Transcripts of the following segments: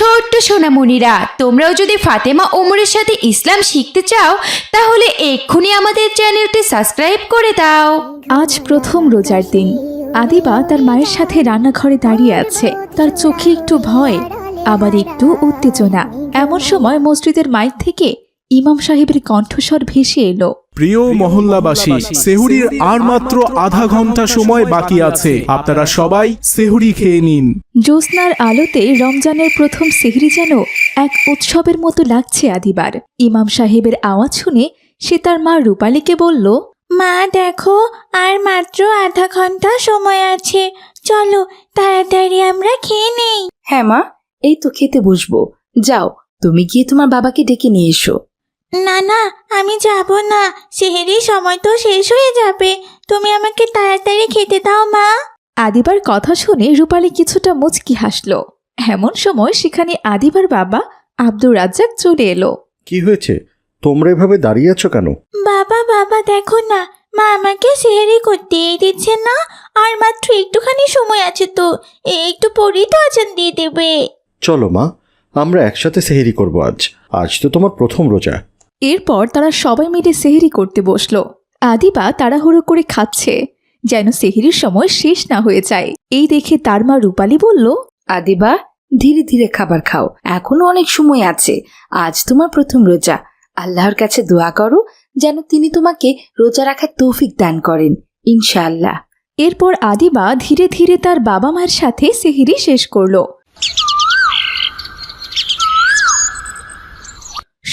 ছোট্ট সোনামণিরা, তোমরাও যদি ফাতেমা ওমরের সাথে ইসলাম শিখতে চাও তাহলে এক্ষুনি আমাদের চ্যানেলটি সাবস্ক্রাইব করে দাও। আজ প্রথম রোজার দিন। আদিবা তার মায়ের সাথে রান্নাঘরে দাঁড়িয়ে আছে। তার চোখে একটু ভয়, আবার একটু উত্তেজনা। এমন সময় মসজিদের মাইক থেকে ইমাম সাহেবের কণ্ঠস্বর ভেসে এলো। প্রিয় মহল্লাবাসী, সেহুরির আর মাত্র আধা ঘন্টা সময় বাকি আছে। আপনারা সবাই সেহুরি খেয়ে নিন। জ্যোৎস্নার আলোতে রমজানের প্রথম সেহরি যেন এক উৎসবের মতো লাগছে আদিবার। ইমাম সাহেবের আওয়াজ শুনে সে তার মা রূপালীকে বলল, মা দেখো, আর মাত্র আধা ঘন্টা সময় আছে, চলো তাড়াতাড়ি আমরা খেয়ে নেই। হ্যাঁ মা, এই তো খেতে বসবো। যাও, তুমি গিয়ে তোমার বাবাকে ডেকে নিয়ে এসো। না না, আমি যাব না, সেহরির সময় তো শেষ হয়ে যাবে। তুমি আমাকে তাড়াতাড়ি খেতে দাও মা। আদিবার কথা শুনে রূপালী কিছুটা মুচকি হাসল। এমন সময় সেখানে আদিবার বাবা আব্দুর রাজ্জাক চলে এলো। কি হয়েছে? তোমরা এভাবে দাঁড়িয়ে আছো কেন? বাবা বাবা দেখো না, মা আমাকে সেহরি করতেই দিচ্ছে না। আর মাত্র একটুখানি সময় আছে তো, একটু পরেই তো আজান দিয়ে দেবে। চলো মা, আমরা একসাথে সেহরি করব। আজ তো তোমার প্রথম রোজা। এরপর তারা সবাই মিলে সেহরি করতে বসলো। আদিবা তাড়াহুড়ো করে খাচ্ছে যেন সেহরির সময় শেষ না হয়ে যায়। এই দেখে তার মা রূপালী বলল, আদিবা, ধীরে ধীরে খাবার খাও, এখনো অনেক সময় আছে। আজ তোমার প্রথম রোজা। আল্লাহর কাছে দোয়া করো যেন তিনি তোমাকে রোজা রাখার তৌফিক দান করেন, ইনশাআল্লাহ। এরপর আদিবা ধীরে ধীরে তার বাবা মায়ের সাথে সেহরি শেষ করলো।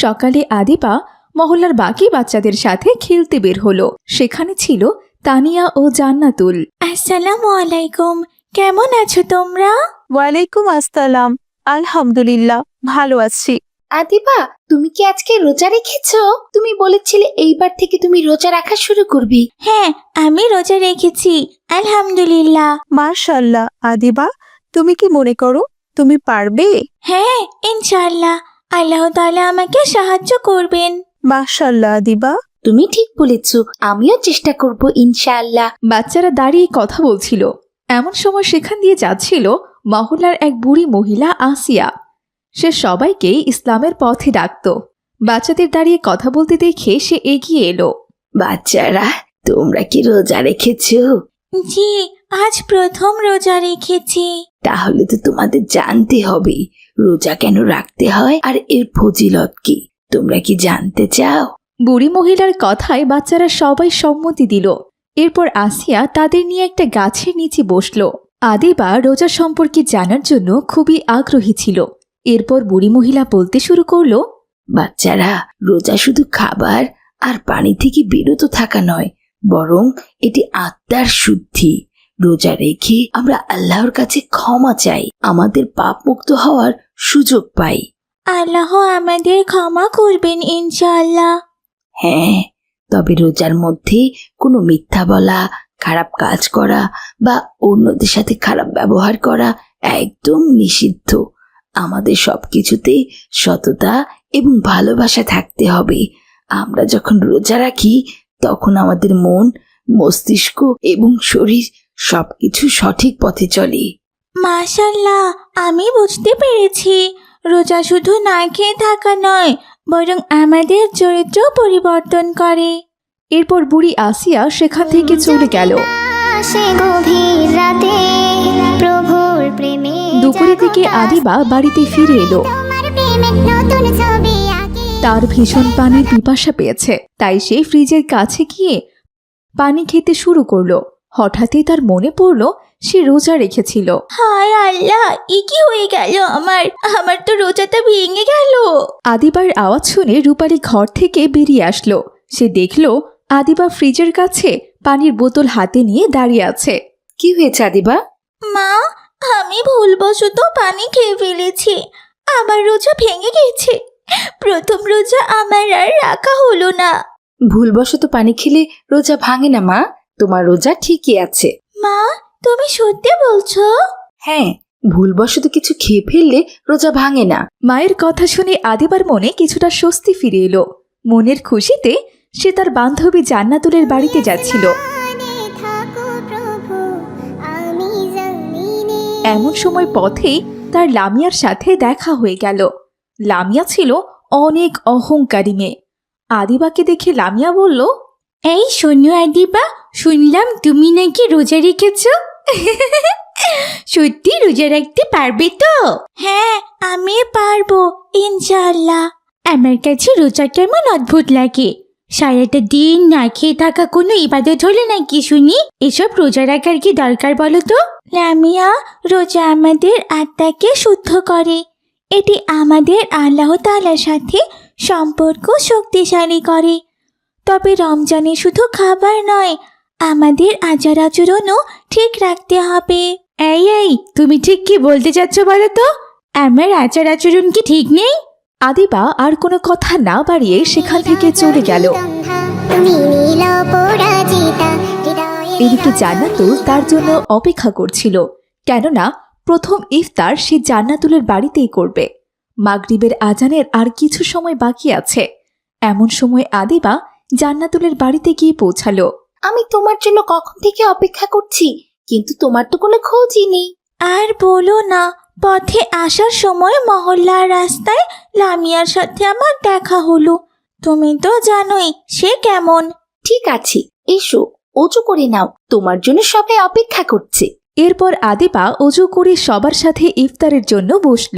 সকালে আদিবা মহল্লার বাকি বাচ্চাদের সাথে খেলতে বের হলো। সেখানে ছিল তানিয়া ও জান্নাতুল। আসসালামু আলাইকুম, কেমন আছো তোমরা? ওয়ালাইকুম আসসালাম, আলহামদুলিল্লাহ ভালো আছি। আদিবা, তুমি কি আজকে রোজা রেখেছো? তুমি বলেছিলে এইবার থেকে তুমি রোজা রাখা শুরু করবি। হ্যাঁ, আমি রোজা রেখেছি, আলহামদুলিল্লাহ। মাশাআল্লাহ আদিবা, তুমি কি মনে করো তুমি পারবে? হ্যাঁ, ইনশাআল্লাহ আল্লাহ তাআলা আমাকে সাহায্য করবেন। মাশাআল্লাহ আদিবা। তুমি ঠিক বলেছ, আমিও চেষ্টা করব ইনশাআল্লাহ। বাচ্চারা দাঁড়িয়ে কথা বলছিল। এমন সময় সেখান দিয়ে যাচ্ছিল মহল্লার এক বুড়ি মহিলা আসিয়া। সে সবাইকে ইসলামের পথে ডাকত। বাচ্চাদের দাঁড়িয়ে কথা বলতে দেখে সে এগিয়ে এলো। বাচ্চারা, তোমরা কি রোজা রেখেছো? জি, আজ প্রথম রোজা রেখেছি। তাহলে তো তোমাদের জানতে হবে রোজা কেন রাখতে হয় আর এর ফজিলত কি। তোমরা কি জানতে চাও? বুড়ি মহিলার কথায় বাচ্চারা সবাই সম্মতি দিল। এরপর আসিয়া তাদের নিয়ে একটা গাছের নিচে বসল। আদিবা রোজা সম্পর্কে জানার জন্য খুবই আগ্রহী ছিল। এরপর বুড়ি মহিলা বলতে শুরু করলো, বাচ্চারা, রোজা শুধু খাবার আর পানি থেকে বিরত থাকা নয়, বরং এটি আত্মার শুদ্ধি। রোজা রেখে আমরা আল্লাহর কাছে ক্ষমা চাই, আমাদের পাপ মুক্ত হওয়ার সুযোগ পাই। আল্লাহ আমাদের ক্ষমা করবেন ইনশাআল্লাহ। হ্যাঁ, তবে রোজার মধ্যে কোনো মিথ্যা বলা, খারাপ কাজ করা বা অন্যদের সাথে খারাপ ব্যবহার করা একদম নিষিদ্ধ। আমাদের সবকিছুতে সততা এবং ভালোবাসা থাকতে হবে। আমরা যখন রোজা রাখি তখন আমাদের মন, মস্তিষ্ক এবং শরীর সবকিছু সঠিক পথে চলে। মাশাআল্লাহ, আমি বুঝতে পেরেছি রোজা শুধু না খেয়ে থাকা নয়, বরং আমাদের চরিত্র পরিবর্তন করে। এরপর বুড়ি আসিয়া সেখান থেকে চলে গেল। দুপুরের দিকে আদিবা বাড়িতে ফিরে এলো। তার ভীষণ পানির পিপাসা পেয়েছে, তাই সে ফ্রিজের কাছে গিয়ে পানি খেতে শুরু করলো। হঠাৎই তার মনে পড়লো সে রোজা রেখেছিল। হায় আল্লাহ, এ কি হয়ে গেল আমার তো রোজাটা ভেঙে গেল। আদিবার আওয়াজ শুনে রূপালী ঘর থেকে বেরিয়ে আসলো। সে দেখলো আদিবা ফ্রিজের কাছে পানির বোতল হাতে নিয়ে দাঁড়িয়ে আছে। কি হয়েছে আদিবা? মা, আমি ভুলবশত পানি খেয়ে ফেলেছি, আমার রোজা ভেঙে গেছে। প্রথম রোজা আমার আর রাখা হলো না। ভুলবশত পানি খেলে রোজা ভাঙে না মা, তোমার রোজা ঠিকই আছে। মা, তুমি সত্যি বলছো? হ্যাঁ, ভুলবশত কিছু খেয়ে ফেললে রোজা ভাঙে না। মায়ের কথা শুনে আদিবার মনে কিছুটা স্বস্তি ফিরে এলো। মনের খুশিতে সে তার বান্ধবী জান্নাতুলের বাড়িতে যাচ্ছিল। এমন সময় পথেই তার লামিয়ার সাথে দেখা হয়ে গেল। লামিয়া ছিল অনেক অহংকারী মেয়ে। আদিবাকে দেখে লামিয়া বলল, এই শোনো আদিবা, শুনলাম তুমি নাকি রোজা রেখেছ। সত্যি রোজা রাখতে পারবে তো? হ্যাঁ, আমি পারবো ইনশাআল্লাহ। আমার কাছে রোজা কেমন অদ্ভুত লাগে। সারাটা দিন না খেয়ে থাকা কোনো ইবাদত হলো নাকি শুনি? এসব রোজা রাখার কি দরকার বলো তো? লামিয়া, রোজা আমাদের আত্মাকে শুদ্ধ করে। এটি আমাদের আল্লাহ তাআলার সাথে সম্পর্ক শক্তিশালী করে। তবে রমজানে শুধু খাবার নয়, আমাদের আচার আচরণও ঠিক রাখতে হবে। এই তুমি ঠিক কি বলতে চাচ্ছ বলো তো? আমার আচার আচরণ কি ঠিক নেই? আদিবা আর কোনো কথা না বাড়িয়ে সেখান থেকে চলে গেল। এদিকে জান্নাতুল তার জন্য অপেক্ষা করছিল, কেননা প্রথম ইফতার সে জান্নাতুলের বাড়িতেই করবে। মাগরিবের আজানের আর কিছু সময় বাকি আছে। এমন সময় আদিবা জান্নাতুলের বাড়িতে গিয়ে পৌঁছালো। আমি তোমার জন্য কখন থেকে অপেক্ষা করছি, কিন্তু তোমার তো কোনো খোঁজই নেই। আর বলো না, পথে আসার সময় মহল্লার রাস্তায় লামিয়ার সাথে আমার দেখা হলো। তুমি তো জানোই সে কেমন। ঠিক আছে, এসো, অজু করে নাও, তোমার জন্য সবাই অপেক্ষা করছে। এরপর আদিবা অজু করে সবার সাথে ইফতারের জন্য বসল।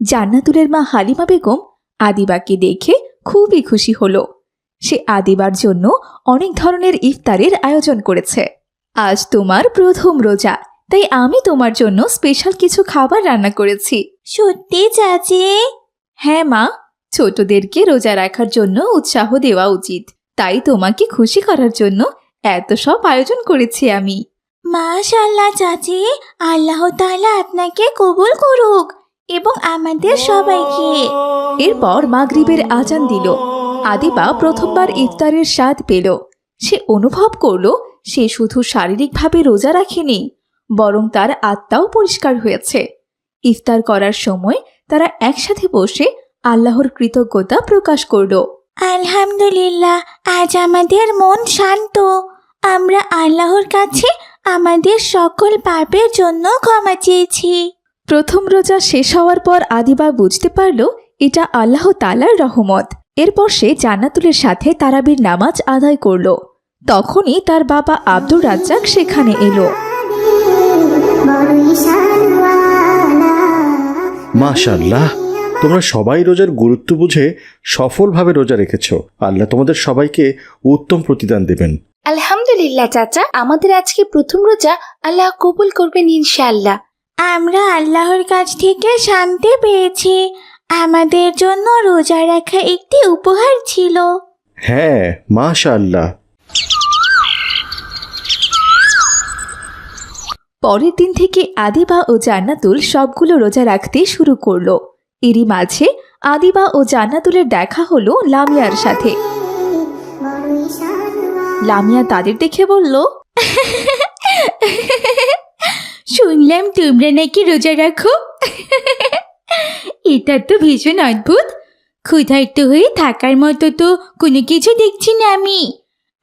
জান্নাতুলের মা হালিমা বেগম আদিবাকে দেখে খুবই খুশি হলো। সে আদিবার জন্য অনেক ধরনের ইফতারের আয়োজন করেছে। আজ তোমার প্রথম রোজা, তাই আমি তোমার জন্য স্পেশাল কিছু খাবার রান্না করেছি। সত্যি চাচি? হ্যাঁ মা, ছোটদেরকে রোজা রাখার জন্য উৎসাহ দেওয়া উচিত, তাই তোমাকে খুশি করার জন্য এত সব আয়োজন করেছি আমি। মাশাআল্লাহ চাচি, আল্লাহ তাআলা আপনাকে কবুল করুক এবং আমাদের সবাইকে। এরপর মাগরিবের আজান দিল। আদিবা প্রথমবার ইফতারের স্বাদ পেল। সে অনুভব করল সে শুধু শারীরিকভাবে রোজা রাখেনি, বরং তার আত্মাও পরিষ্কার হয়েছে। ইফতার করার সময় তারা একসাথে বসে আল্লাহর কৃতজ্ঞতা প্রকাশ করল। আলহামদুলিল্লাহ, আজ আমাদের মন শান্ত। আমরা আল্লাহর কাছে আমাদের সকল পাপের জন্য ক্ষমা চেয়েছি। প্রথম রোজা শেষ হওয়ার পর আদিবা বুঝতে পারল এটা আল্লাহ তাআলার রহমত। এরপর সে জান্নাতুলের সাথে তারাবির নামাজ আদায় করল। তখনই তার বাবা আব্দুর রাজ্জাক সেখানে এলো। মাশাআল্লাহ, তোমরা সবাই রোজার গুরুত্ব বুঝে সফলভাবে রোজা রেখেছো। আল্লাহ তোমাদের সবাইকে উত্তম প্রতিদান দেবেন। আলহামদুলিল্লাহ চাচা, আমাদের আজকে প্রথম রোজা আল্লাহ কবুল করবেন ইনশাআল্লাহ। আমরা আল্লাহর কাছ থেকে শান্তি পেয়েছি। আমাদের জন্য রোজা রাখা একটি উপহার ছিল। হ্যাঁ, মাশাআল্লাহ। পরের দিন থেকে আদিবা ও জান্নাতুল সবগুলো রোজা রাখতে শুরু করলো। এরই মাঝে আদিবা ও জান্নাতুলের দেখা হলো লামিয়ার সাথে। লামিয়া তাদের দেখে বলল, শুনলাম তোমরা নাকি রোজা রাখো। এটা তো ভীষণ অদ্ভুত। ক্ষুধার্ত হয়ে থাকার মতো তো কোনো কিছু দেখছি না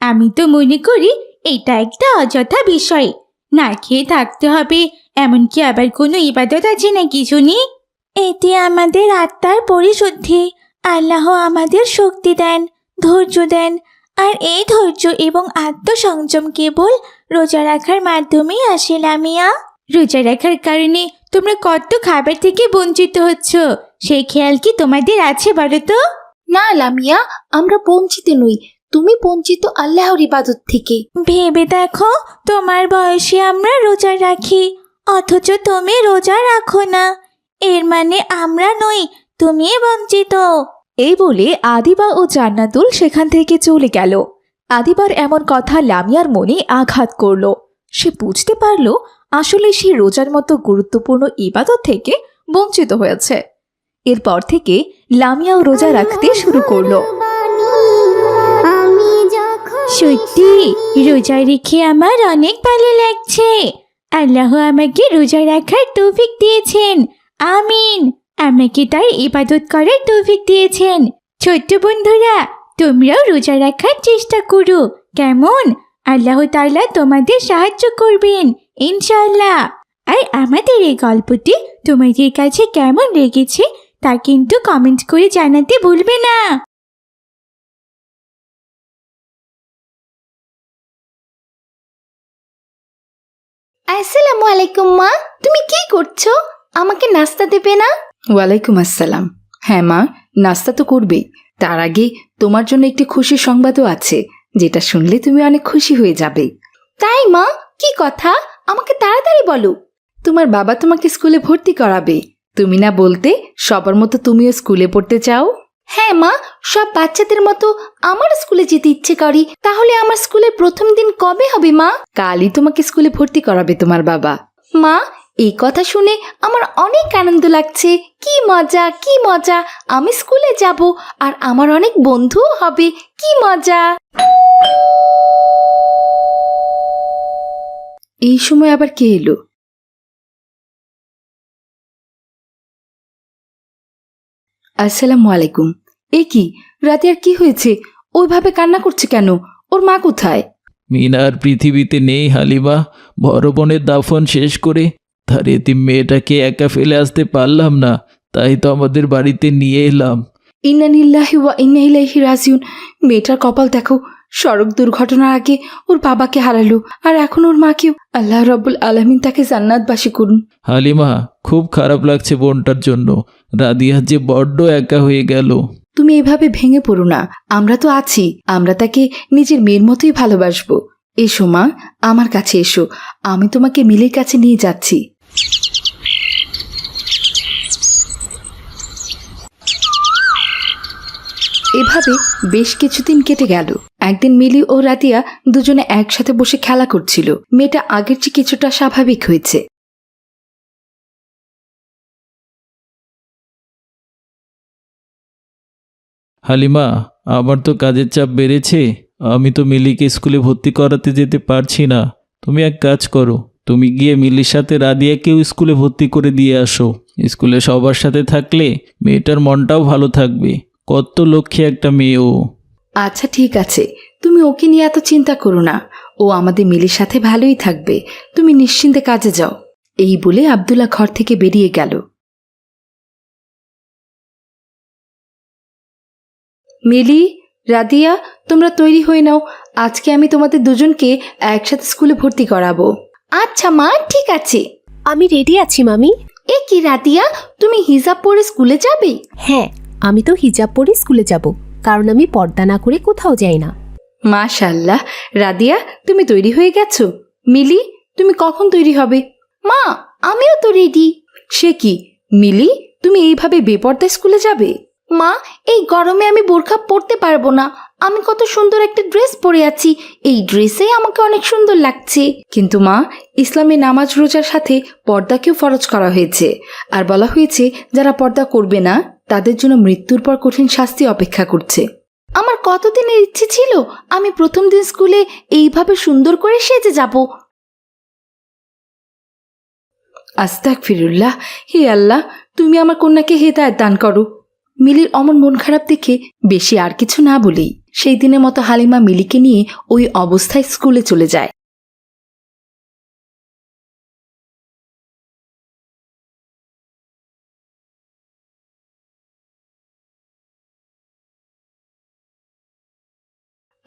আমি তো মনে করি এটা একটা অযথা বিষয়। না খেয়ে থাকতে হবে এমনকি আবার কোনো ইবাদত আছে নাকি শুনি? এটি আমাদের আত্মার পরিশুদ্ধি। আল্লাহ আমাদের শক্তি দেন, ধৈর্য দেন, আর এই ধৈর্য এবং আত্মসংযম কেবল রোজা রাখার মাধ্যমেই আসে লামিয়া। রোজা রাখার কারণে তোমরা কত খাবার থেকে বঞ্চিত হচ্ছ, সেই খেয়াল কি তোমাদের আছে বলো তো? না লামিয়া, আমরা বঞ্চিত নই, তুমি বঞ্চিত আল্লাহর ইবাদত থেকে। ভেবে দেখো, তোমার বয়সে আমরা রোজা রাখি, অথচ তুমি রোজা রাখো না। এর মানে আমরা নই, তুমি বঞ্চিত। এই বলে আদিবা ও জান্নাতুল সেখান থেকে চলে গেল। আদিবার এমন কথা লামিয়ার মনে আঘাত করল। সে বুঝতে পারল আসলে সে রোজার মতো গুরুত্বপূর্ণ ইবাদত থেকে বঞ্চিত হয়েছে। এরপর থেকে লামিয়াও রোজা রাখতে শুরু করলো। সত্যি রোজা রেখে আমার অনেক ভালো লাগছে। আল্লাহ আমাকে রোজা রাখার তৌফিক দিয়েছেন, আমিন। আমাকে তার ইবাদত করার তৌফিক দিয়েছেন। ছোট্ট বন্ধুরা, তোমরাও রোজা রাখার চেষ্টা করো, কেমন? আল্লাহ তাআলা তোমাদের সাহায্য করবেন ইনশাআল্লাহ। আর আমাদের এই গল্পটি তোমাদের কাছে কেমন লেগেছে তা কিন্তু কমেন্ট করে জানাতে ভুলবে না। আসসালামু আলাইকুম মা, তুমি কি করছো? আমাকে নাস্তা দেবে না? ওয়ালাইকুম আসসালাম। হ্যাঁ মা, নাস্তা তো করবেই। তার আগে তোমার জন্য একটি খুশির সংবাদও আছে, যেটা শুনলে তুমি অনেক খুশি হয়ে যাবে। তাই মা, কি কথা? আমাকে তাড়াতাড়ি বলো। তোমার বাবা তোমাকে স্কুলে ভর্তি করাবে। তুমি না বলতে সবার মতো তুমিও স্কুলে পড়তে চাও? হ্যাঁ মা, সব বাচ্চাদের মতো আমার স্কুলে যেতে ইচ্ছে করি। তাহলে আমার স্কুলের প্রথম দিন কবে হবে মা? কালই তোমাকে স্কুলে ভর্তি করাবে তোমার বাবা। মা, এই কথা শুনে আমার অনেক আনন্দ লাগছে। কি মজা, কি মজা! আমি স্কুলে যাব আর আমার অনেক বন্ধুও হবে। কি মজা! এই সময় আবার কে এলো? আসসালামু আলাইকুম। এ কি, রাতিয়ার কি হয়েছে? ওইভাবে কান্না করছে কেন? ওর মা কোথায়? মিনার পৃথিবীতে নেই হালিমা। বড় বোনের দাফন শেষ করে তার এতিম মেয়েটাকে একা ফেলে আসতে পারলাম না, তাই তো আমাদের বাড়িতে নিয়ে এলাম। ইন্না লিল্লাহি ওয়া ইন্না ইলাইহি রাজিউন। মেয়েটার কপাল দেখো, সড়ক দুর্ঘটনার আগে ওর বাবাকে হারালো, আর এখন ওর মাকেও। আল্লাহ রাব্বুল আলামিন তাকে জান্নাতবাসী করুন। হালিমা, খুব খারাপ লাগছে বোনটার জন্য। রাদিয়া যে বড্ড একা হয়ে গেল। তুমি এভাবে ভেঙে পড়ো না, আমরা তো আছি। আমরা তাকে নিজের মেয়ের মতোই ভালোবাসবো। এসো মা, আমার কাছে এসো, আমি তোমাকে মিলির কাছে নিয়ে যাচ্ছি। এভাবে বেশ কিছুদিন কেটে গেল। একদিন মিলি ও রাতিয়া দুজনে একসাথে বসে খেলা করছিল। মেয়েটা আগের চেয়ে কিছুটা স্বাভাবিক হয়েছে। হালিমা, আমার তো কাজের চাপ বেড়েছে। আমি তো মিলিকে স্কুলে ভর্তি করাতে যেতে পারছি না। তুমি এক কাজ করো, তুমি গিয়ে মিলির সাথে রাদিয়াকেও স্কুলে ভর্তি করে দিয়ে আসো। স্কুলে সবার সাথে থাকলে মেয়েটার মনটাও ভালো থাকবে। কত লক্ষ্মী একটা মেয়ে ও। আচ্ছা ঠিক আছে, তুমি ওকে নিয়ে এত চিন্তা করো না। ও আমাদের মিলির সাথে ভালোই থাকবে। তুমি নিশ্চিন্তে কাজে যাও। এই বলে আব্দুল্লাহ ঘর থেকে বেরিয়ে গেল। মিলি, রাদিয়া, তোমরা তৈরি হয়ে নাও। আজকে আমি তোমাদের দুজনকে একসাথে স্কুলে ভর্তি করাবো। আচ্ছা মা, ঠিক আছে। আমি রেডি আছি মামি। এ কি রাতিয়া, তুমি হিজাব পরে স্কুলে যাবে? হ্যাঁ, আমি তো হিজাব পরে স্কুলে যাব, কারণ আমি পর্দা না করে কোথাও যাই না। মাশাআল্লাহ। রাদিয়া, তুমি তৈরি হয়ে গেছো? মিলি, তুমি কখন তৈরি হবে? মা, আমিও তো রেডি। সে কি মিলি, তুমি এইভাবে বেপর্দায় স্কুলে যাবে? মা, এই গরমে আমি বোরখা পরতে পারবো না। আমি কত সুন্দর একটা ড্রেস পরে আছি, এই ড্রেসে আমাকে অনেক সুন্দর লাগছে। কিন্তু মা, ইসলামে নামাজ রোজার সাথে পর্দাকেও ফরজ করা হয়েছে। আর বলা হয়েছে যারা পর্দা করবে না তাদের জন্য মৃত্যুর পর কঠিন শাস্তি অপেক্ষা করছে। আমার কতদিনের ইচ্ছে ছিল আমি প্রথম দিন স্কুলে এইভাবে সুন্দর করে সেজে যাব। আস্তাগফিরুল্লাহ। হে আল্লাহ, তুমি আমার কন্যাকে হেদায়েত দান করো। মিলির অমন মন খারাপ দেখে বেশি আর কিছু না বলেই সেই দিনের মতো হালিমা মিলিকে নিয়ে ওই অবস্থায় স্কুলে চলে যায়।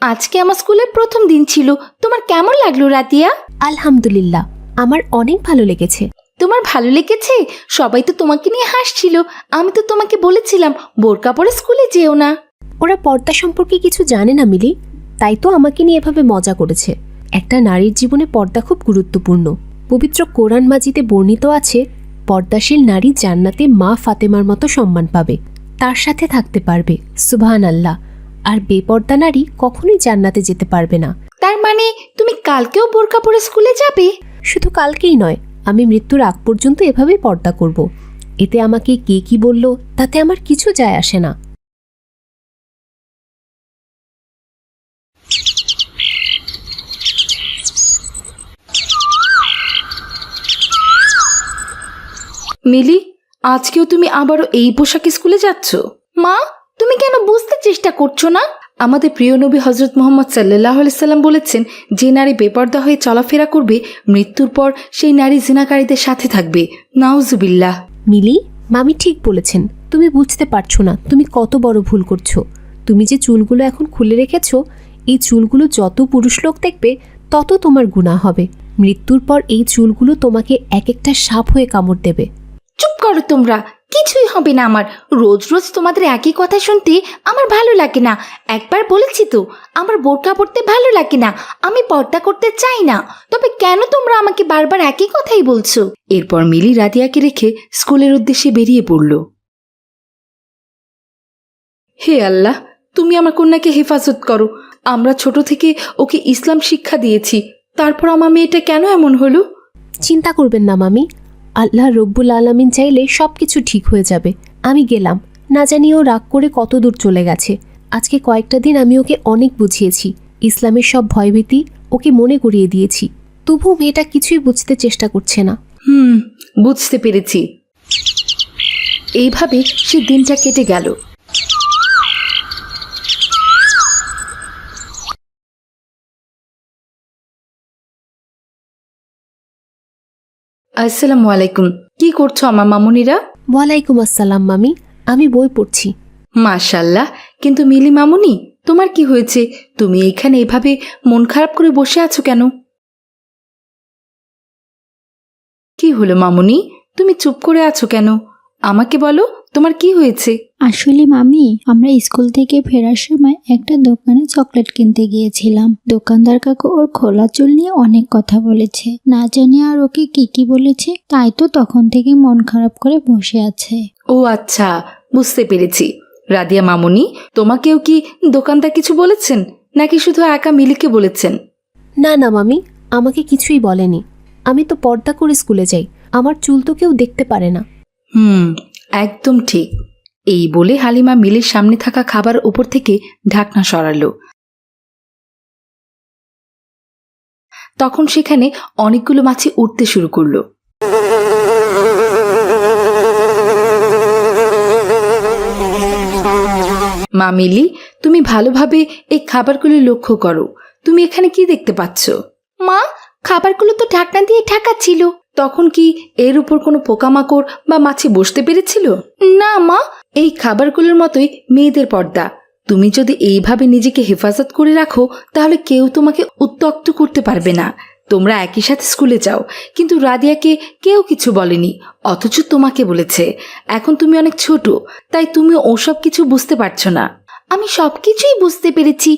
আজকে আমার স্কুলের প্রথম দিন ছিল। তোমার কেমন লাগলো রাতিয়া? আলহামদুলিল্লাহ, আমার অনেক ভালো লেগেছে। তোমার ভালো লেগেছে? সবাই তো তোমাকে নিয়ে হাসছিল। আমি তো তোমাকে বলেছিলাম বোরকা পরে স্কুলে যেও না। ওরা পর্দা সম্পর্কে কিছু জানে না মিলি, তাই তো আমাকে নিয়ে এভাবে মজা করেছে। একটা নারীর জীবনে পর্দা খুব গুরুত্বপূর্ণ। পবিত্র কোরআন মাজিদে বর্ণিত আছে, পর্দাশীল নারী জান্নাতে মা ফাতেমার মতো সম্মান পাবে, তার সাথে থাকতে পারবে। সুবহানাল্লাহ। আর বেপর্দা নারী কখনোই জান্নাতে যেতে পারবে না। তার মানে তুমি কালকেও বোরকা পরে স্কুলে যাবে? শুধু কালকেই নয়, আমি মৃত্যুর আগ পর্যন্ত এভাবেই পর্দা করব। এতে আমাকে কে কি বলল তাতে আমার কিছু যায় আসে না। মিলি, আজকেও তুমি আবারও এই পোশাকে স্কুলে যাচ্ছ? মা, তুমি কেন বুঝতে চেষ্টা করছো না? আমাদের প্রিয় নবী হজরত মোহাম্মদ সাল্লাহ সাল্লাম বলেছেন, যে নারী বেপর্দা হয়ে চলাফেরা করবে মৃত্যুর পর সেই নারী জিনাকারীদের সাথে থাকবে। নাউজুবিল্লাহ। মিলি, মামি ঠিক বলেছেন। তুমি বুঝতে পারছো না তুমি কত বড় ভুল করছো। তুমি যে চুলগুলো এখন খুলে রেখেছো, এই চুলগুলো যত পুরুষ লোক দেখবে তত তোমার গুনাহ হবে। মৃত্যুর পর এই চুলগুলো তোমাকে এক একটা সাপ হয়ে কামড় দেবে। চুপ করো তোমরা, কিছুই হবে না আমার। রোজ রোজ তোমাদের একই কথা শুনতে আমার ভালো লাগে না। একবার বলেছি তো, আমার বোরকা পরতে ভালো লাগে না, আমি পর্দা করতে চাই না। তবে কেন তোমরা আমাকে বারবার একই কথাই বলছো? এরপর মিলি রাদিয়াকে রেখে স্কুলের উদ্দেশ্যে বেরিয়ে পড়ল। হে আল্লাহ, তুমি আমার কন্যাকে হেফাজত করো। আমরা ছোট থেকে ওকে ইসলাম শিক্ষা দিয়েছি, তারপর আমার মেয়েটা কেন এমন হলো? চিন্তা করবেন না মামি, আল্লাহ রব্বুল আলামিন চাইলে সব কিছু ঠিক হয়ে যাবে। আমি গেলাম, না জানি ও রাগ করে কত দূর চলে গেছে। আজকে কয়েকটা দিন আমি ওকে অনেক বুঝিয়েছি, ইসলামের সব ভয়ভীতি ওকে মনে করিয়ে দিয়েছি। তবু মেয়েটা কিছুই বুঝতে চেষ্টা করছে না। বুঝতে পেরেছি। এইভাবে সে দিনটা কেটে গেল। আসসালামু আলাইকুম। কি করছো আমার মামুনিরা? ওয়ালাইকুম আসসালাম মামি, আমি বই পড়ছি। মাশাল্লাহ। কিন্তু মিলি মামুনি, তোমার কি হয়েছে? তুমি এখানে এভাবে মন খারাপ করে বসে আছো কেন? কি হলো মামুনি, তুমি চুপ করে আছো কেন? আমাকে বলো, তোমার কি হয়েছে? আসলে মামি, আমরা স্কুল থেকে ফেরার সময় একটা দোকানে চকলেট কিনতে গিয়েছিলাম। দোকানদার কাকু ওর খোলা চুল নিয়ে অনেক কথা বলেছে, না জানি আর ওকে কি কি বলেছে, তাই তো তখন থেকে মন খারাপ করে বসে আছে। ও আচ্ছা, বুঝতে পেরেছি। রাদিয়া মামুনি, তোমাকেও কি দোকানদার কিছু বলেছেন, নাকি শুধু একা মিলিকে বলেছেন? না না মামি, আমাকে কিছুই বলেনি। আমি তো পর্দা করে স্কুলে যাই, আমার চুল তো কেউ দেখতে পারে না। একদম ঠিক। এই বলে হালিমা মিলির সামনে থাকা খাবার উপর থেকে ঢাকনা সরালো। তখন সেখানে অনেকগুলো মাছি উঠতে শুরু করলো। মা মিলি, তুমি ভালোভাবে এই খাবারগুলো লক্ষ্য করো। তুমি এখানে কি দেখতে পাচ্ছ? মা, খাবারগুলো তো ঢাকনা দিয়ে ঢাকা ছিল। তখন কি এর উপর কোনো পোকামাকড় বা মাছি বসতে পেরেছিল? না মা, এই খাবারগুলোর মতোই মেয়েদের পর্দা। তুমি যদি এইভাবে নিজেকে হেফাজত করে রাখো, তাহলে কেউ তোমাকে উত্ত্যক্ত করতে পারবে না। তোমরা একই সাথে স্কুলে যাও, কিন্তু রাদিয়াকে কেউ কিছু বলেনি, অথচ তোমাকে বলেছে। এখন তুমি অনেক ছোট, তাই তুমি ওসব কিছু বুঝতে পারছো না। আমি সবকিছুই বুঝতে পেরেছি।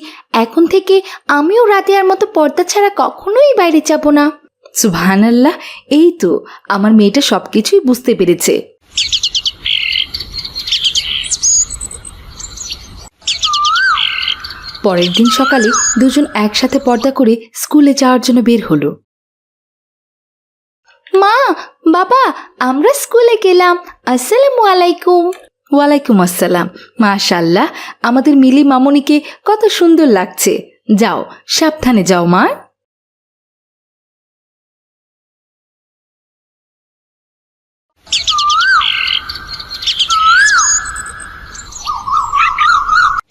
এখন থেকে আমিও রাদিয়ার মতো পর্দা ছাড়া কখনোই বাইরে যাব না। সুবহানাল্লাহ, এই তো আমার মেয়েটা সবকিছুই বুঝতে পেরেছে। পরের দিন সকালে দুজন একসাথে পর্দা করে স্কুলে যাওয়ার জন্য বের হলো। মা, বাবা, আমরা স্কুলে গেলাম। আসসালামু আলাইকুম। ওয়ালাইকুম আসসালাম। মাশাআল্লাহ, আমাদের মিলি মামুনিকে কত সুন্দর লাগছে। যাও, সাবধানে যাও মা।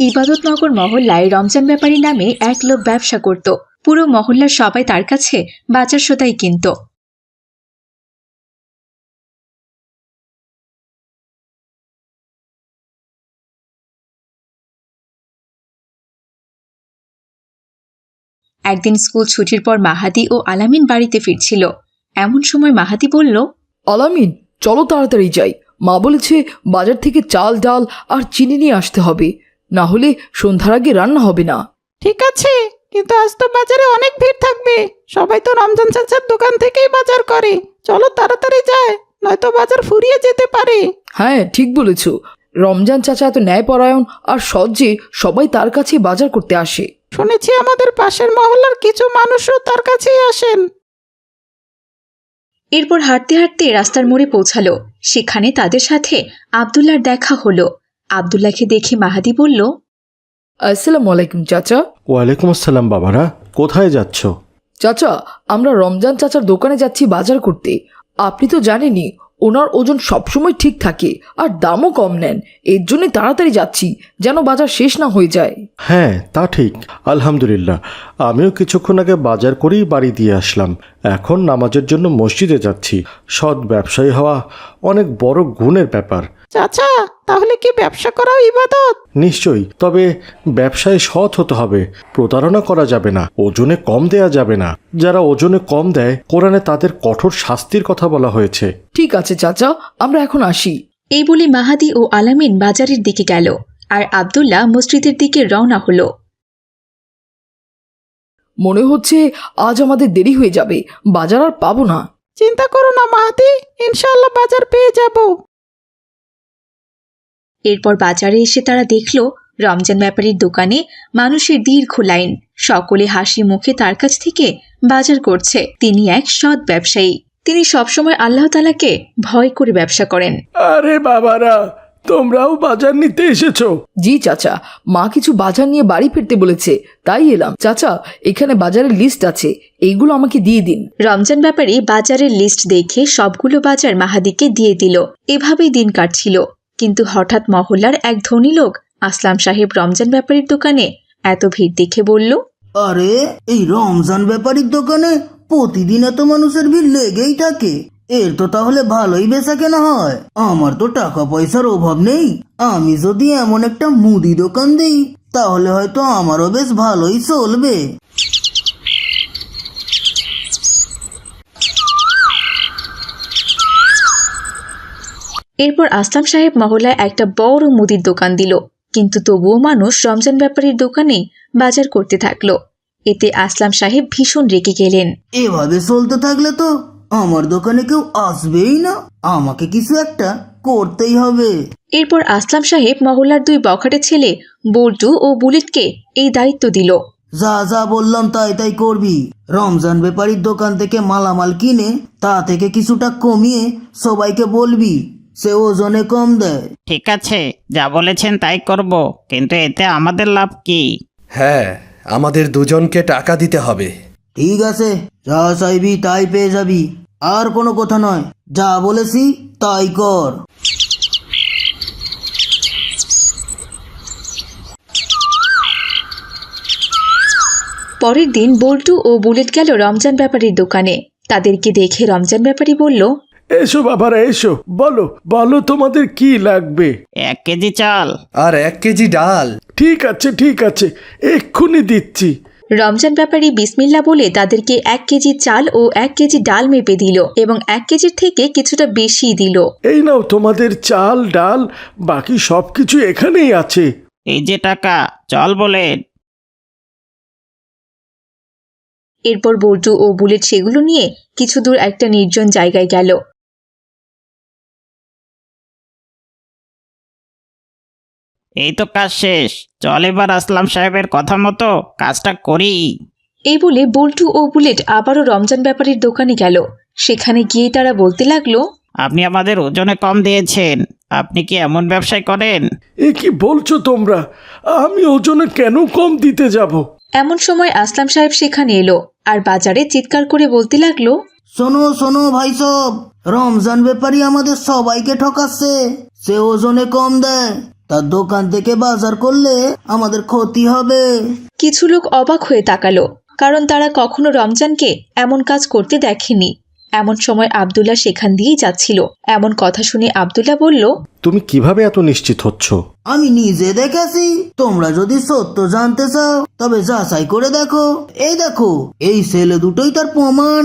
ইবাদতনগর মহল্লায় রমজান ব্যাপারী নামে এক লোক ব্যবসা করত। পুরো মহল্লার সবাই তার কাছে বাজার সদাই কিনত। একদিন স্কুল ছুটির পর মাহাদি ও আলামিন বাড়িতে ফিরছিল। এমন সময় মাহাদি বলল, আলামিন, চলো তাড়াতাড়ি যাই। মা বলেছে বাজার থেকে চাল, ডাল আর চিনি নিয়ে আসতে হবে, না হলে সন্ধ্যার আগে রান্না হবে না। ঠিক আছে, কিন্তু আজ তো বাজারে অনেক ভিড় থাকবে। সবাই তো রমজান চাচার দোকান থেকেই বাজার করে। চলো তাড়াতাড়ি যায়, নয়তো বাজার ফুরিয়ে যেতে পারে। হ্যাঁ, ঠিক বলেছ। রমজান চাচা এত ন্যায়পরায়ণ আর সৎ যে সবাই তার কাছে বাজার করতে আসে। শুনেছি আমাদের পাশের মহল্লার কিছু মানুষও তার কাছেই আসেন। এরপর হাঁটতে হাঁটতে রাস্তার মোড়ে পৌঁছালো। সেখানে তাদের সাথে আব্দুল্লাহর দেখা হলো। আব্দুল্লাহকে দেখে মাহাদি বলল, আসসালামু আলাইকুম চাচা। ওয়ালাইকুম আসসালাম। বাবারা, কোথায় যাচ্ছ? চাচা, আমরা রমজান চাচার দোকানে যাচ্ছি বাজার করতে। আপনি তো জানেনই, ওনার ওজন সবসময় ঠিক থাকে আর দামও কম নেন। এর জন্যই তাড়াতাড়ি যাচ্ছি, যেন বাজার শেষ না হয়ে যায়। হ্যাঁ, তা ঠিক। আলহামদুলিল্লাহ, আমিও কিছুক্ষণ আগে বাজার করেই বাড়ি দিয়ে আসলাম। এখন নামাজের জন্য মসজিদে যাচ্ছি। সৎ ব্যবসায়ী হওয়া অনেক বড় গুণের ব্যাপার। চাচা, তাহলে কি ব্যবসা করাও ইবাদত? নিশ্চয়ই, তবে ব্যবসায় সৎ হতে হবে। প্রতারণা করা যাবে না, ওজনে কম দেয়া যাবে না। যারা ওজনে কম দেয়, কোরআনে তাদের কঠোর শাস্তির কথা বলা হয়েছে। ঠিক আছে চাচা, আমরা এখন আসি। এই বলে মাহাদি ও আলামিন বাজারের দিকে গেল আর আব্দুল্লাহ মসজিদের দিকে রওনা হলো। মনে হচ্ছে আজ আমাদের দেরি হয়ে যাবে, বাজার আর পাবো না। চিন্তা করো না মাহাতি, ইনশাআল্লাহ বাজার পেয়ে যাব। এরপর বাজারে এসে তারা দেখল রমজান ব্যাপারীর দোকানে মানুষের দীর্ঘ লাইন। সকলে হাসি মুখে তার কাছ থেকে বাজার করছে। তিনি এক সৎ ব্যবসায়ী। তিনি সবসময় আল্লাহ তাআলাকে ভয় করে ব্যবসা করেন। আরে বাবারা, তোমরাও বাজার নিতে এসেছো? জি চাচা, মা কিছু বাজার নিয়ে বাড়ি ফিরতে বলেছে, তাই এলাম। চাচা, এখানে বাজারের লিস্ট আছে, এইগুলো আমাকে দিয়ে দিন। রমজান ব্যাপারী বাজারের লিস্ট দেখে সবগুলো বাজার মাহাদিকে দিয়ে দিল। এভাবেই দিন কাটছিল। কিন্তু হঠাৎ মহল্লার এক ধনী লোক আসলাম সাহেব রমজান ব্যাপারীর দোকানে এত ভিড় দেখে বলল, আরে এই রমজান ব্যাপারীর দোকানে প্রতিদিন এত মানুষের ভিড় লেগেই থাকে। এর তো তাহলে ভালোই বেচা কেনা হয়। আমার তো টাকা পয়সার অভাব নেই। আমি যদি এমন একটা মুদি দোকান দিই তাহলে হয়তো আমারও বেশ ভালোই চলবে। এরপর আসলাম সাহেব মহল্লায় একটা বড় মুদির দোকান দিল। কিন্তু তবুও মানুষ রমজান ব্যাপারীর দোকানে বাজার করতে থাকলো। এতে আসলাম সাহেব ভীষণ রেগে গেলেন। এভাবে চলতে থাকলে তো আমার দোকানে কেউ আসবেই না। আমাকে কিছু একটা করতেই হবে। এরপর আসলাম সাহেব মহল্লার দুই বখাটে ছেলে বল্টু ও বুলেটকে এই দায়িত্ব দিল। যা যা বললাম তাই তাই করবি। রমজান ব্যাপারীর দোকান থেকে মালামাল কিনে তা থেকে কিছুটা কমিয়ে সবাইকে বলবি সে ওজনে কম দেয়। ঠিক আছে, যা বলেছেন তাই করব, কিন্তু এতে আমাদের লাভ কি? হ্যাঁ, আমাদের দুজনকে টাকা দিতে হবে। ঠিক আছে, যা চাইবি তাই পেয়ে যাবি। আর কোনো কথা নয়, যা বলেছি তাই কর। পরের দিন বল্টু ও বুলেট গেল রমজান ব্যাপারীর দোকানে। তাদেরকে দেখে রমজান ব্যাপারী বলল, এসো বাবারা, এসো, বলো বলো তোমাদের কি লাগবে। 1 কেজি চাল আর 1 কেজি ডাল। ঠিক আছে ঠিক আছে, এক্ষুনি দিচ্ছি। রমজান ব্যাপারী বিসমিল্লাহ বলে তাদেরকে 1 কেজি চাল ও 1 কেজি ডাল মেপে দিল এবং 1 কেজির থেকে কিছুটা বেশি দিল। এই নাও তোমাদের চাল ডাল, বাকি সবকিছু এখানেই আছে। এই যে টাকা, চল বলেন। এরপর বল্টু ও বুলেট সেগুলো নিয়ে কিছু দূর একটা নির্জন জায়গায় গেল। এই তো কাজ শেষ, চল এবার আসলাম সাহেবের কথা মতো কাজটা করি। এই বলে বল্টু ও বুলেট আবারও রমজান ব্যাপারীর দোকানে গেল। সেখানে গিয়ে তারা বলতে লাগলো, আপনি আমাদের ওজনে কম দিয়েছেন, আপনি কি এমন ব্যবসায় করেন? এ কি বলছো তোমরা? আমি ওজনে কেন কম দিতে যাব? এমন সময় আসলাম সাহেব সেখানে এলো আর বাজারে চিৎকার করে বলতে লাগলো, শোনো শোনো ভাই সব, রমজান ব্যাপারী আমাদের সবাইকে ঠকাচ্ছে। সে ওজনে কম দেয়, তার দোকান থেকে বাজার করলে আমাদের ক্ষতি হবে। কিছু লোক অবাক হয়ে তাকালো, কারণ তারা কখনো রমজানকে এমন কাজ করতে দেখেনি। এমন সময় আব্দুল্লাহ সেখান দিয়েই যাচ্ছিল। এমন কথা শুনে আব্দুল্লাহ বলল, তুমি কিভাবে এত নিশ্চিত হচ্ছ? আমি নিজে দেখেছি। তোমরা যদি সত্য জানতে চাও তবে যাচাই করে দেখো। এই দেখো, এই ছেলে দুটোই তার প্রমাণ।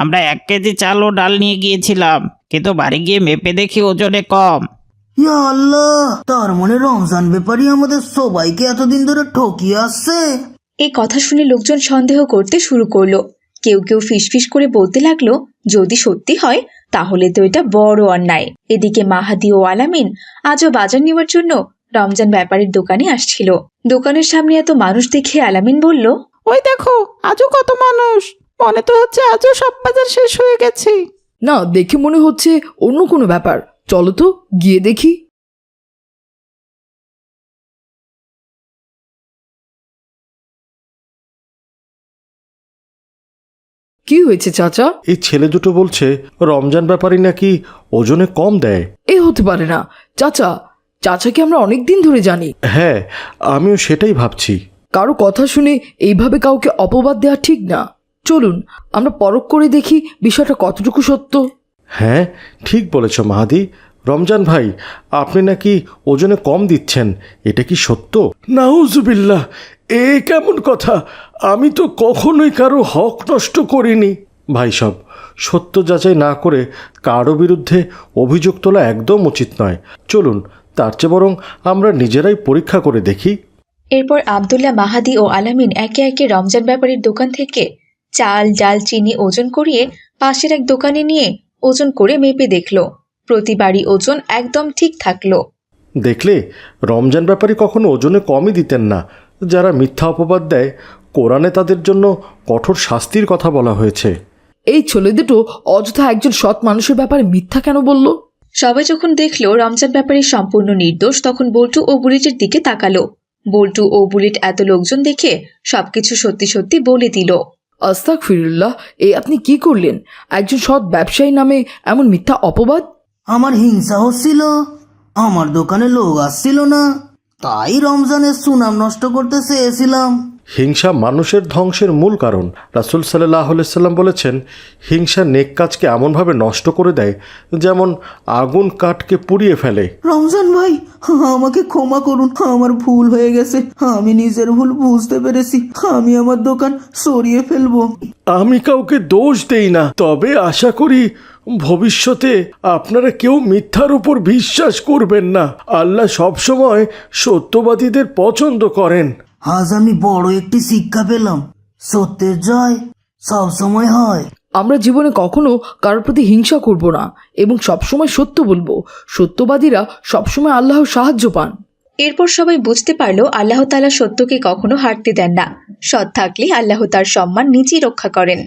আমরা 1 কেজি চাল ও ডাল নিয়ে গিয়েছিলাম, কিন্তু বাড়ি গিয়ে মেপে দেখি ওজনে কম। ইয়া আল্লাহ, তার মানে রমজান ব্যাপারী আমাদের সবাইকে এতদিন ধরে ঠকিয়ে আসছে। এই কথা শুনে লোকজন সন্দেহ করতে শুরু করলো। কেউ কেউ ফিসফিস করে বলতে লাগলো, যদি সত্যি হয় তাহলে তো এটা বড় অন্যায়। এদিকে মাহাদি ও আলামিন আজও বাজার নেওয়ার জন্য রমজান ব্যাপারীর দোকানে আসছিল। দোকানের সামনে এত মানুষ দেখে আলামিন বলল, ওই দেখো, আজও কত মানুষ। মনে তো হচ্ছে আজও সব বাজার শেষ হয়ে গেছে। না, দেখে মনে হচ্ছে অন্য কোনো ব্যাপার। চলো তো গিয়ে দেখি। কি হয়েছে চাচা? এই ছেলে দুটো বলছে রমজান ব্যাপারী নাকি ওজনে কম দেয়। এ হতে পারে না চাচা, চাচাকে আমরা অনেক দিন ধরে জানি। হ্যাঁ, আমিও সেটাই ভাবছি। কারো কথা শুনে এইভাবে কাউকে অপবাদ দেওয়া ঠিক না। চলুন আমরা পরখ করে দেখি বিষয়টা কতটুকু সত্য। হ্যাঁ, ঠিক বলেছ মাহাদি। রমজান ভাই, আপনি নাকি ওজনে কম দিচ্ছেন, এটা কি সত্য? নাউজুবিল্লাহ, এ কেমন কথা? আমি তো কখনোই কারো হক নষ্ট করিনি। ভাই সব সত্য যাচাই না করে কারো বিরুদ্ধে অভিযোগ তোলা একদম উচিত নয়। চলুন তার চেয়ে বরং আমরা নিজেরাই পরীক্ষা করে দেখি। এরপর আব্দুল্লাহ, মাহাদি ও আলামিন একে একে রমজান ব্যাপারীর দোকান থেকে চাল, ডাল, চিনি ওজন করিয়ে পাশের এক দোকানে নিয়ে ওজন করে মেপে দেখল। প্রতিবারই ওজন একদম ঠিক থাকলো। দেখলে, রমজান ব্যাপারী কখনো ওজনে কমই দিতেন না। যারা মিথ্যা অপবাদ দেয়, কোরআনে তাদের জন্য কঠোর শাস্তির কথা বলা হয়েছে। এই ছেলে দুটো অযথা একজন সৎ মানুষের ব্যাপারে মিথ্যা কেন বলল? সবাই যখন দেখলো রমজান ব্যাপারী সম্পূর্ণ নির্দোষ, তখন বল্টু ও বুলেটের দিকে তাকালো। বল্টু ও বুলেট এত লোকজন দেখে সবকিছু সত্যি সত্যি বলে দিল। আস্তাগফিরুল্লাহ, এই আপনি কি করলেন? একজন সৎ ব্যবসায়ী নামে এমন মিথ্যা অপবাদ! আমার হিংসা হচ্ছিল, আমার দোকানে লোক আসছিল না, তাই রমজানের সুনাম নষ্ট করতে চেয়েছিলাম। হিংসা মানুষের ধ্বংসের মূল কারণ। রাসূল সাল্লাল্লাহু আলাইহি সাল্লাম বলেছেন, হিংসা নেক কাজকে এমনভাবে নষ্ট করে দেয় যেমন আগুন কাঠকে পুড়িয়ে ফেলে। রমজান ভাই, আমাকে ক্ষমা করুন, আমার ভুল হয়ে গেছে। আমি নিজের ভুল বুঝতে পেরেছি, আমি আমার দোকান সরিয়ে ফেলবো। আমি কাউকে দোষ দেই না, তবে আশা করি ভবিষ্যতে আপনারা কেউ মিথ্যার উপর বিশ্বাস করবেন না। আল্লাহ সবসময় সত্যবাদীদের পছন্দ করেন। আজ আমি বড় একটি শিক্ষা পেলাম, সত্যের জয় সব সময় হয়। আমরা জীবনে কখনো কারোর প্রতি হিংসা করব না এবং সবসময় সত্য বলবো। সত্যবাদীরা সবসময় আল্লাহর সাহায্য পান। এরপর সবাই বুঝতে পারলো আল্লাহ তাআলা সত্যকে কখনো হারতে দেন না। সৎ থাকলে আল্লাহ তার সম্মান নিজেই রক্ষা করেন।